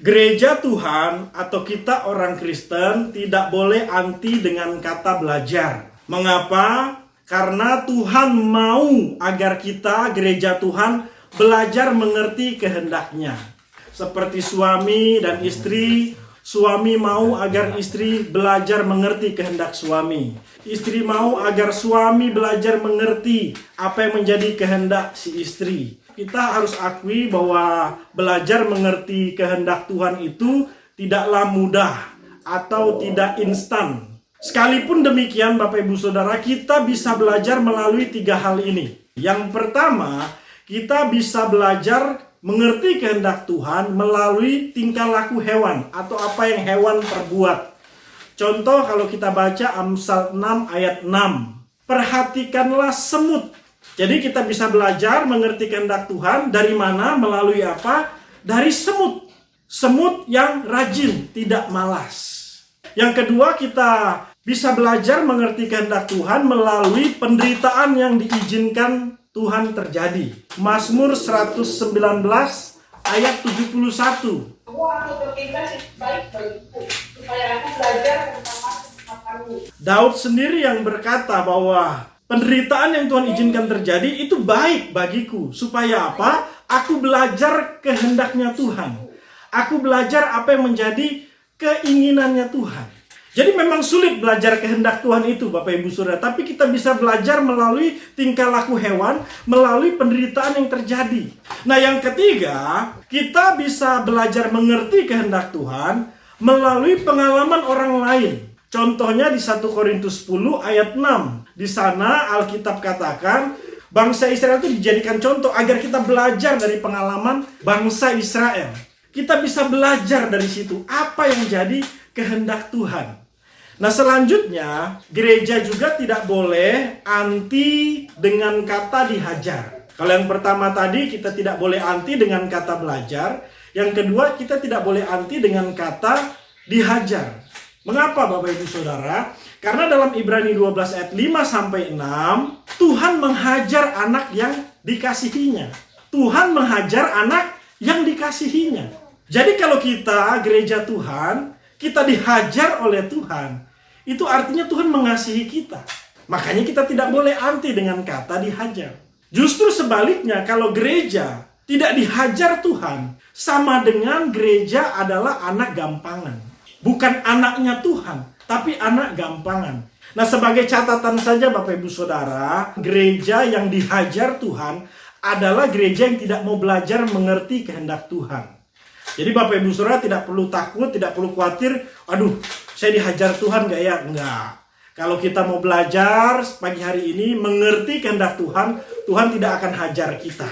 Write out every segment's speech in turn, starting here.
Gereja Tuhan atau kita orang Kristen tidak boleh anti dengan kata belajar. Mengapa? Karena Tuhan mau agar kita, gereja Tuhan, belajar mengerti kehendaknya. Seperti suami dan istri, suami mau agar istri belajar mengerti kehendak suami. Istri mau agar suami belajar mengerti apa yang menjadi kehendak si istri. Kita harus akui bahwa belajar mengerti kehendak Tuhan itu tidaklah mudah atau tidak instan. Sekalipun demikian, Bapak Ibu Saudara, kita bisa belajar melalui 3 hal ini. Yang pertama, kita bisa belajar mengerti kehendak Tuhan melalui tingkah laku hewan atau apa yang hewan perbuat. Contoh kalau kita baca Amsal 6 ayat 6. Perhatikanlah semut. Jadi kita bisa belajar mengerti kehendak Tuhan dari mana? Melalui apa? Dari semut. Semut yang rajin, tidak malas. Yang kedua, kita bisa belajar mengerti kehendak Tuhan melalui penderitaan yang diizinkan Tuhan terjadi. Mazmur 119 ayat 71. Daud sendiri yang berkata bahwa penderitaan yang Tuhan izinkan terjadi itu baik bagiku. Supaya apa? Aku belajar kehendaknya Tuhan. Aku belajar apa yang menjadi keinginannya Tuhan. Jadi memang sulit belajar kehendak Tuhan itu, Bapak Ibu Saudara. Tapi kita bisa belajar melalui tingkah laku hewan, melalui penderitaan yang terjadi. Nah, yang ketiga, kita bisa belajar mengerti kehendak Tuhan melalui pengalaman orang lain. Contohnya di 1 Korintus 10 ayat 6. Di sana Alkitab katakan, bangsa Israel itu dijadikan contoh agar kita belajar dari pengalaman bangsa Israel. Kita bisa belajar dari situ apa yang jadi kehendak Tuhan. Nah, selanjutnya, gereja juga tidak boleh anti dengan kata dihajar. Kalau yang pertama tadi, kita tidak boleh anti dengan kata belajar. Yang kedua, kita tidak boleh anti dengan kata dihajar. Mengapa, Bapak Ibu Saudara? Karena dalam Ibrani 12 ayat 5-6, Tuhan menghajar anak yang dikasihinya. Tuhan menghajar anak yang dikasihinya. Jadi kalau kita, gereja Tuhan, kita dihajar oleh Tuhan, itu artinya Tuhan mengasihi kita. Makanya kita tidak boleh anti dengan kata dihajar. Justru sebaliknya, kalau gereja tidak dihajar Tuhan, sama dengan gereja adalah anak gampangan. Bukan anaknya Tuhan, tapi anak gampangan. Nah, sebagai catatan saja Bapak Ibu Saudara, gereja yang dihajar Tuhan adalah gereja yang tidak mau belajar mengerti kehendak Tuhan. Jadi Bapak Ibu Saudara tidak perlu takut, tidak perlu khawatir, aduh, saya dihajar Tuhan gak ya? Enggak. Kalau kita mau belajar pagi hari ini mengerti kehendak Tuhan, Tuhan tidak akan hajar kita.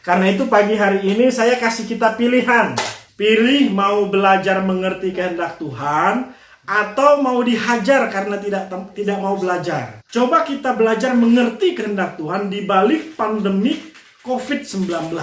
Karena itu pagi hari ini saya kasih kita pilihan. Pilih mau belajar mengerti kehendak Tuhan atau mau dihajar karena tidak mau belajar. Coba kita belajar mengerti kehendak Tuhan di balik pandemi COVID-19.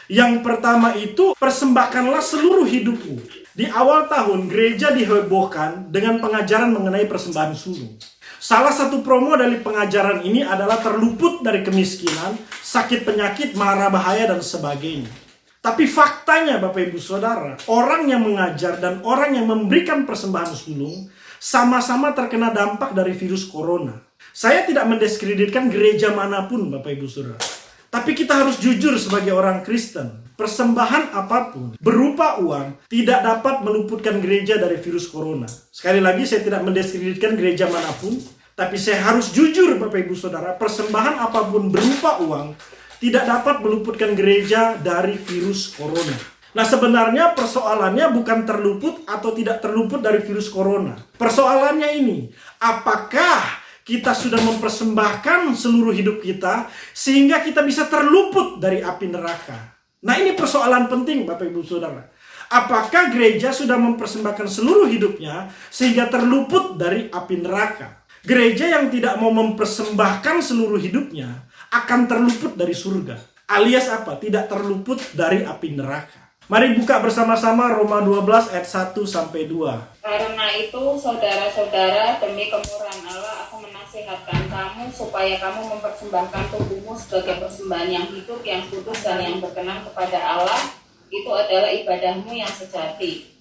Yang pertama itu, persembahkanlah seluruh hidupmu. Di awal tahun, gereja dihebohkan dengan pengajaran mengenai persembahan sulung. Salah satu promo dari pengajaran ini adalah terluput dari kemiskinan, sakit penyakit, mara bahaya, dan sebagainya. Tapi faktanya Bapak Ibu Saudara, orang yang mengajar dan orang yang memberikan persembahan sulung sama-sama terkena dampak dari virus corona. Saya tidak mendiskreditkan gereja manapun Bapak Ibu Saudara. Tapi kita harus jujur sebagai orang Kristen. Persembahan apapun berupa uang tidak dapat meluputkan gereja dari virus corona. Sekali lagi saya tidak mendiskreditkan gereja manapun. Tapi saya harus jujur Bapak Ibu Saudara. Persembahan apapun berupa uang tidak dapat meluputkan gereja dari virus corona. Nah, sebenarnya persoalannya bukan terluput atau tidak terluput dari virus corona. Persoalannya ini, apakah kita sudah mempersembahkan seluruh hidup kita sehingga kita bisa terluput dari api neraka? Nah, ini persoalan penting Bapak Ibu Saudara. Apakah gereja sudah mempersembahkan seluruh hidupnya sehingga terluput dari api neraka? Gereja yang tidak mau mempersembahkan seluruh hidupnya akan terluput dari surga. Alias apa? Tidak terluput dari api neraka. Mari buka bersama-sama Roma 12 ayat 1-2. Karena itu, saudara-saudara, demi kemurahan Allah, aku menasihatkan kamu supaya kamu mempersembahkan tubuhmu sebagai persembahan yang hidup, yang kudus, dan yang berkenan kepada Allah. itu adalah ibadahmu yang sejati.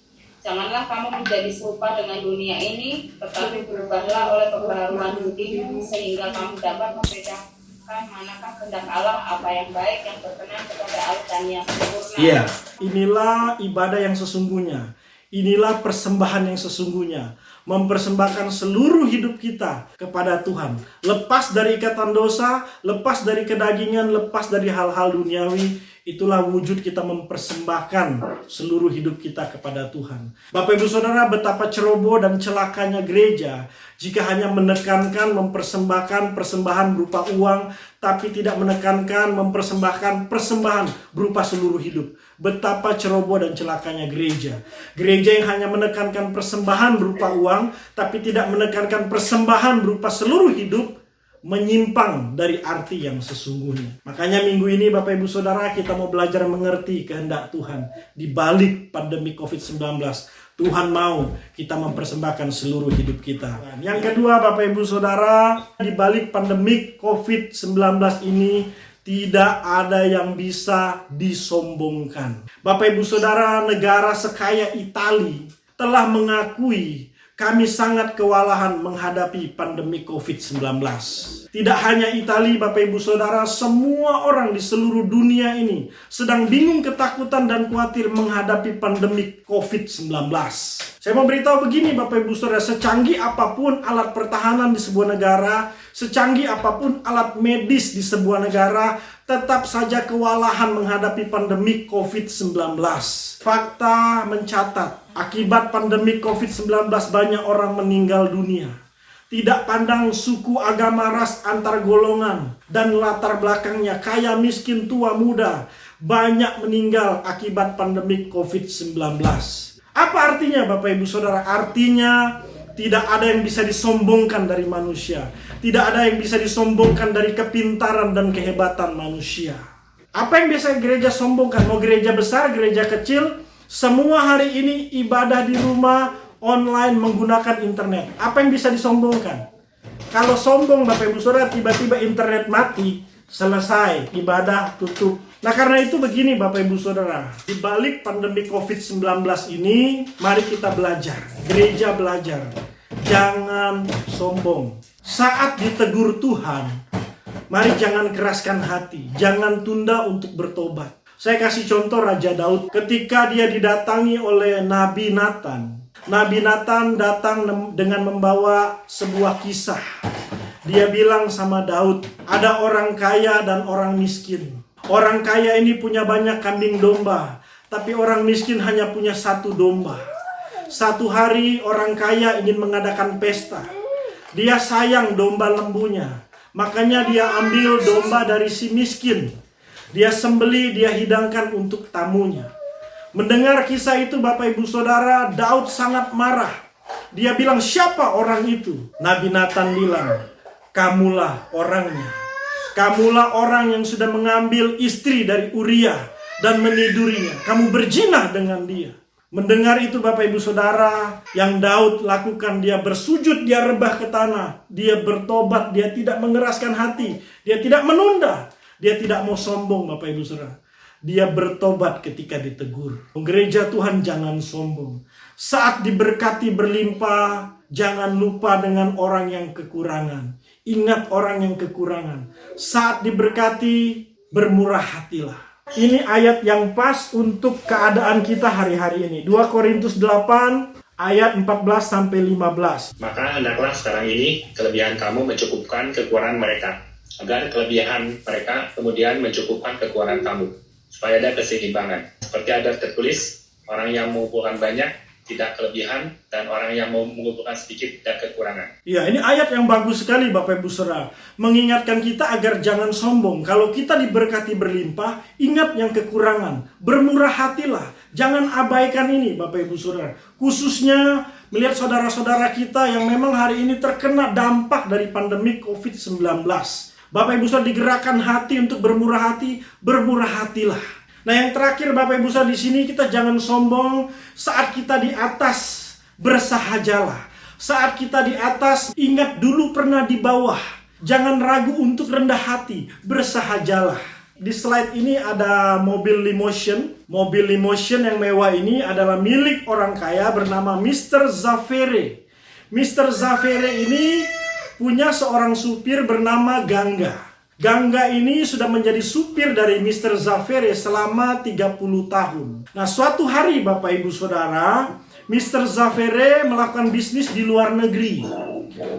Janganlah kamu menjadi serupa dengan dunia ini, tetapi berubahlah oleh kebaharuan budimu, sehingga kamu dapat membedakan manakah kehendak Allah, apa yang baik, yang berkenan kepada Allah, dan yang sempurna. Iya, inilah ibadah yang sesungguhnya. Inilah persembahan yang sesungguhnya. Mempersembahkan seluruh hidup kita kepada Tuhan. Lepas dari ikatan dosa, lepas dari kedagingan, lepas dari hal-hal duniawi. Itulah wujud kita mempersembahkan seluruh hidup kita kepada Tuhan. Bapak Ibu Saudara, betapa ceroboh dan celakanya gereja jika hanya menekankan mempersembahkan persembahan berupa uang, tapi tidak menekankan mempersembahkan persembahan berupa seluruh hidup. Betapa ceroboh dan celakanya gereja. Gereja yang hanya menekankan persembahan berupa uang, tapi tidak menekankan persembahan berupa seluruh hidup, menyimpang dari arti yang sesungguhnya. Makanya minggu ini Bapak Ibu Saudara, kita mau belajar mengerti kehendak Tuhan. Di balik pandemi COVID-19, Tuhan mau kita mempersembahkan seluruh hidup kita. Yang kedua Bapak Ibu Saudara, di balik pandemi COVID-19 ini tidak ada yang bisa disombongkan. Bapak Ibu Saudara, negara sekaya Italia telah mengakui kami sangat kewalahan menghadapi pandemi COVID-19. Tidak hanya Italia, Bapak Ibu Saudara, semua orang di seluruh dunia ini sedang bingung, ketakutan, dan khawatir menghadapi pandemi COVID-19. Saya mau beritahu begini Bapak Ibu Saudara, secanggih apapun alat pertahanan di sebuah negara, secanggih apapun alat medis di sebuah negara, tetap saja kewalahan menghadapi pandemi COVID-19. Fakta mencatat, akibat pandemi COVID-19 banyak orang meninggal dunia. Tidak pandang suku, agama, ras, antar golongan, dan latar belakangnya, kaya, miskin, tua, muda, banyak meninggal akibat pandemi COVID-19. Apa artinya Bapak Ibu Saudara? Artinya tidak ada yang bisa disombongkan dari manusia. Tidak ada yang bisa disombongkan dari kepintaran dan kehebatan manusia. Apa yang biasa gereja sombongkan? Mau gereja besar, gereja kecil, semua hari ini ibadah di rumah, online, menggunakan internet. Apa yang bisa disombongkan? Kalau sombong Bapak Ibu Saudara, tiba-tiba internet mati, selesai, ibadah tutup. Nah karena itu begini Bapak Ibu Saudara, di balik pandemi COVID-19 ini, mari kita belajar, gereja belajar, jangan sombong. Saat ditegur Tuhan, mari jangan keraskan hati, jangan tunda untuk bertobat. Saya kasih contoh Raja Daud, ketika dia didatangi oleh Nabi Nathan. Nabi Nathan datang dengan membawa sebuah kisah. Dia bilang sama Daud, ada orang kaya dan orang miskin. Orang kaya ini punya banyak kambing domba, tapi orang miskin hanya punya satu domba. Satu hari orang kaya ingin mengadakan pesta. Dia sayang domba lembunya, makanya dia ambil domba dari si miskin. Dia sembeli, dia hidangkan untuk tamunya. Mendengar kisah itu Bapak Ibu Saudara, Daud sangat marah. Dia bilang, siapa orang itu? Nabi Nathan bilang, kamulah orangnya. Kamulah orang yang sudah mengambil istri dari Uria dan menidurinya. Kamu berzina dengan dia. Mendengar itu Bapak Ibu Saudara, yang Daud lakukan, dia bersujud, dia rebah ke tanah. Dia bertobat, dia tidak mengeraskan hati. Dia tidak menunda. Dia tidak mau sombong Bapak Ibu Saudara. Dia bertobat ketika ditegur. Gereja Tuhan jangan sombong. Saat diberkati berlimpah, jangan lupa dengan orang yang kekurangan. Ingat orang yang kekurangan. Saat diberkati, bermurah hatilah. Ini ayat yang pas untuk keadaan kita hari-hari ini. 2 Korintus 8 ayat 14-15. Maka hendaklah sekarang ini kelebihan kamu mencukupkan kekurangan mereka, agar kelebihan mereka kemudian mencukupkan kekurangan kamu, supaya ada keseimbangan. Seperti ada tertulis, orang yang mengumpulkan banyak tidak kelebihan, dan orang yang mau mengumpulkan sedikit tidak kekurangan. Ya, ini ayat yang bagus sekali Bapak Ibu Saudara. Mengingatkan kita agar jangan sombong. Kalau kita diberkati berlimpah, ingat yang kekurangan. Bermurah hatilah. Jangan abaikan ini Bapak Ibu Saudara. Khususnya melihat saudara-saudara kita yang memang hari ini terkena dampak dari pandemi COVID-19. Bapak Ibu Saudara, digerakkan hati untuk bermurah hati, bermurah hatilah. Nah yang terakhir Bapak Ibu Saudara, di sini kita jangan sombong. Saat kita di atas, bersahajalah. Saat kita di atas, ingat dulu pernah di bawah. Jangan ragu untuk rendah hati, bersahajalah. Di slide ini ada mobil limousine. Mobil limousine yang mewah ini adalah milik orang kaya bernama Mr. Zavere. Mr. Zavere ini punya seorang supir bernama Gangga. Gangga ini sudah menjadi supir dari Mr. Zavere selama 30 tahun. Nah, suatu hari Bapak Ibu Saudara, Mr. Zavere melakukan bisnis di luar negeri.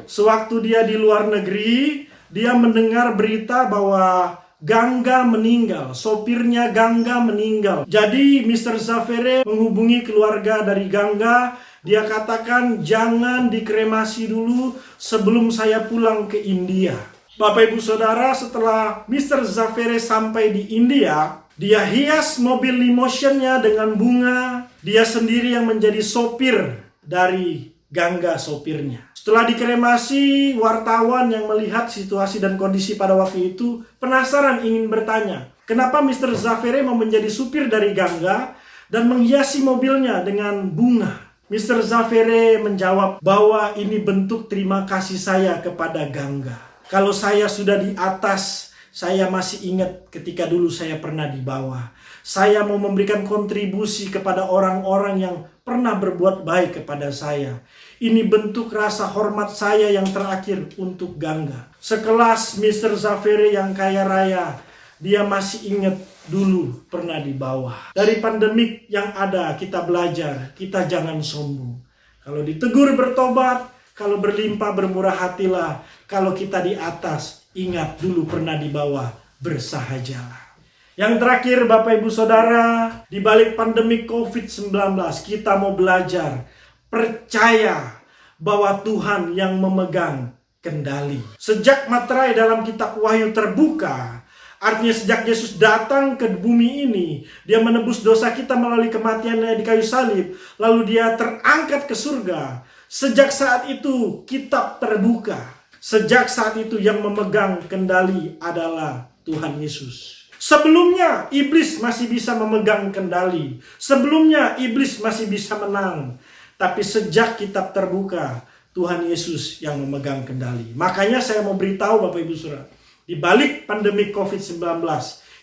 Sewaktu dia di luar negeri, dia mendengar berita bahwa Gangga meninggal, sopirnya Gangga meninggal. Jadi Mr. Zavere menghubungi keluarga dari Gangga. Dia katakan, jangan dikremasi dulu sebelum saya pulang ke India. Bapak Ibu Saudara, setelah Mr. Zavere sampai di India, dia hias mobil limousine-nya dengan bunga. Dia sendiri yang menjadi sopir dari Gangga, sopirnya. Setelah dikremasi, wartawan yang melihat situasi dan kondisi pada waktu itu penasaran, ingin bertanya, kenapa Mr. Zavere mau menjadi supir dari Gangga dan menghiasi mobilnya dengan bunga? Mr. Zavere menjawab bahwa ini bentuk terima kasih saya kepada Gangga. Kalau saya sudah di atas, saya masih ingat ketika dulu saya pernah di bawah. Saya mau memberikan kontribusi kepada orang-orang yang pernah berbuat baik kepada saya. Ini bentuk rasa hormat saya yang terakhir untuk Gangga. Sekelas Mr. Zavere yang kaya raya, dia masih ingat dulu pernah di bawah. Dari pandemik yang ada kita belajar, kita jangan sombong. Kalau ditegur bertobat, kalau berlimpah bermurah hatilah. Kalau kita di atas, ingat dulu pernah di bawah, bersahajalah. Yang terakhir Bapak Ibu Saudara, di balik pandemi COVID-19 kita mau belajar percaya bahwa Tuhan yang memegang kendali. Sejak materai dalam kitab Wahyu terbuka, artinya sejak Yesus datang ke bumi ini, dia menebus dosa kita melalui kematiannya di kayu salib, lalu dia terangkat ke surga. Sejak saat itu kitab terbuka. Sejak saat itu yang memegang kendali adalah Tuhan Yesus. Sebelumnya iblis masih bisa memegang kendali. Sebelumnya iblis masih bisa menang. Tapi sejak kitab terbuka, Tuhan Yesus yang memegang kendali. Makanya saya mau beritahu Bapak Ibu Saudara, di balik pandemi COVID-19,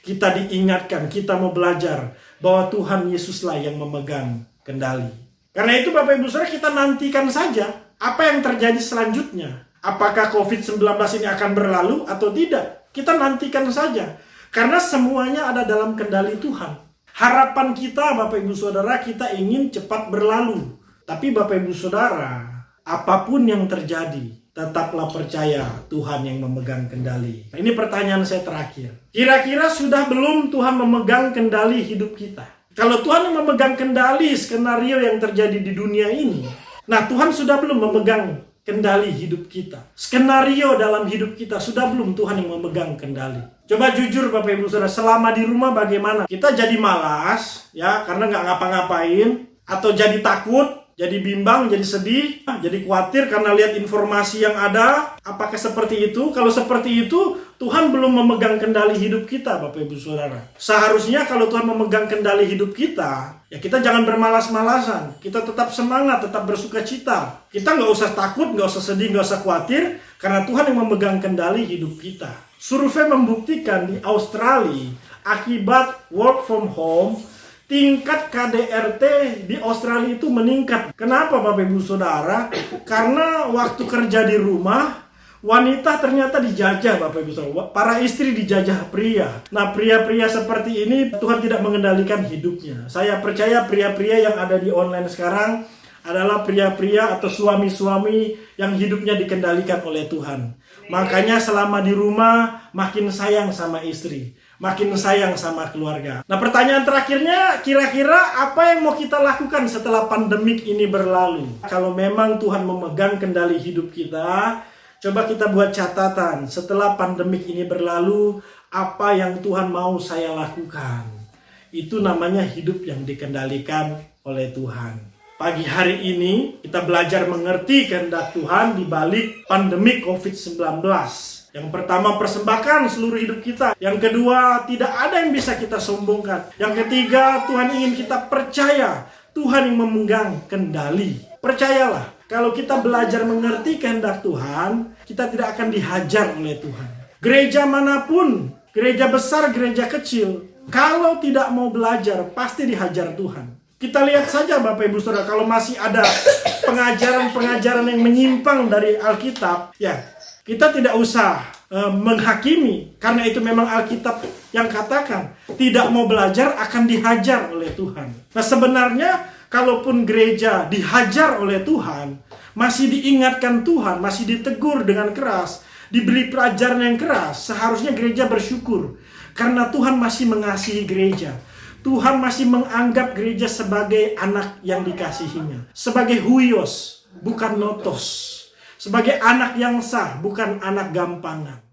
kita diingatkan, kita mau belajar bahwa Tuhan Yesuslah yang memegang kendali. Karena itu Bapak Ibu Saudara, kita nantikan saja apa yang terjadi selanjutnya. Apakah COVID-19 ini akan berlalu atau tidak? Kita nantikan saja. Karena semuanya ada dalam kendali Tuhan. Harapan kita Bapak Ibu Saudara, kita ingin cepat berlalu. Tapi Bapak Ibu Saudara, apapun yang terjadi, tetaplah percaya Tuhan yang memegang kendali. Nah, ini pertanyaan saya terakhir. Kira-kira sudah belum Tuhan memegang kendali hidup kita? Kalau Tuhan yang memegang kendali skenario yang terjadi di dunia ini, nah Tuhan sudah belum memegang kendali hidup kita? Skenario dalam hidup kita sudah belum Tuhan yang memegang kendali? Coba jujur Bapak Ibu Saudara, selama di rumah bagaimana? Kita jadi malas, ya, karena nggak ngapa-ngapain, atau jadi takut, jadi bimbang, jadi sedih, jadi khawatir karena lihat informasi yang ada. Apakah seperti itu? Kalau seperti itu, Tuhan belum memegang kendali hidup kita, Bapak Ibu Saudara. Seharusnya kalau Tuhan memegang kendali hidup kita, ya kita jangan bermalas-malasan. Kita tetap semangat, tetap bersuka cita. Kita nggak usah takut, nggak usah sedih, nggak usah khawatir, karena Tuhan yang memegang kendali hidup kita. Survei membuktikan di Australia, akibat work from home, tingkat KDRT di Australia itu meningkat. Kenapa Bapak Ibu Saudara? Karena waktu kerja di rumah, wanita ternyata dijajah Bapak Ibu Saudara. Para istri dijajah pria. Nah, pria-pria seperti ini Tuhan tidak mengendalikan hidupnya. Saya percaya pria-pria yang ada di online sekarang adalah pria-pria atau suami-suami yang hidupnya dikendalikan oleh Tuhan. Makanya selama di rumah makin sayang sama istri, makin sayang sama keluarga. Nah, pertanyaan terakhirnya, kira-kira apa yang mau kita lakukan setelah pandemik ini berlalu? Kalau memang Tuhan memegang kendali hidup kita, coba kita buat catatan. Setelah pandemik ini berlalu, apa yang Tuhan mau saya lakukan? Itu namanya hidup yang dikendalikan oleh Tuhan. Pagi hari ini kita belajar mengerti kehendak Tuhan di balik pandemi COVID-19. Yang pertama, persembahkan seluruh hidup kita. Yang kedua, tidak ada yang bisa kita sombongkan. Yang ketiga, Tuhan ingin kita percaya Tuhan yang memegang kendali. Percayalah, kalau kita belajar mengerti kehendak Tuhan, kita tidak akan dihajar oleh Tuhan. Gereja manapun, gereja besar, gereja kecil, Kalau tidak mau belajar, pasti dihajar Tuhan. Kita lihat saja Bapak Ibu Saudara, kalau masih ada pengajaran-pengajaran yang menyimpang dari Alkitab, ya kita tidak usah menghakimi, karena itu memang Alkitab yang katakan tidak mau belajar akan dihajar oleh Tuhan. Nah sebenarnya kalaupun gereja dihajar oleh Tuhan, masih diingatkan Tuhan, masih ditegur dengan keras, diberi pelajaran yang keras, seharusnya gereja bersyukur. Karena Tuhan masih mengasihi gereja. Tuhan masih menganggap gereja sebagai anak yang dikasihinya. Sebagai huios, bukan notos. Sebagai anak yang sah, bukan anak gampangan.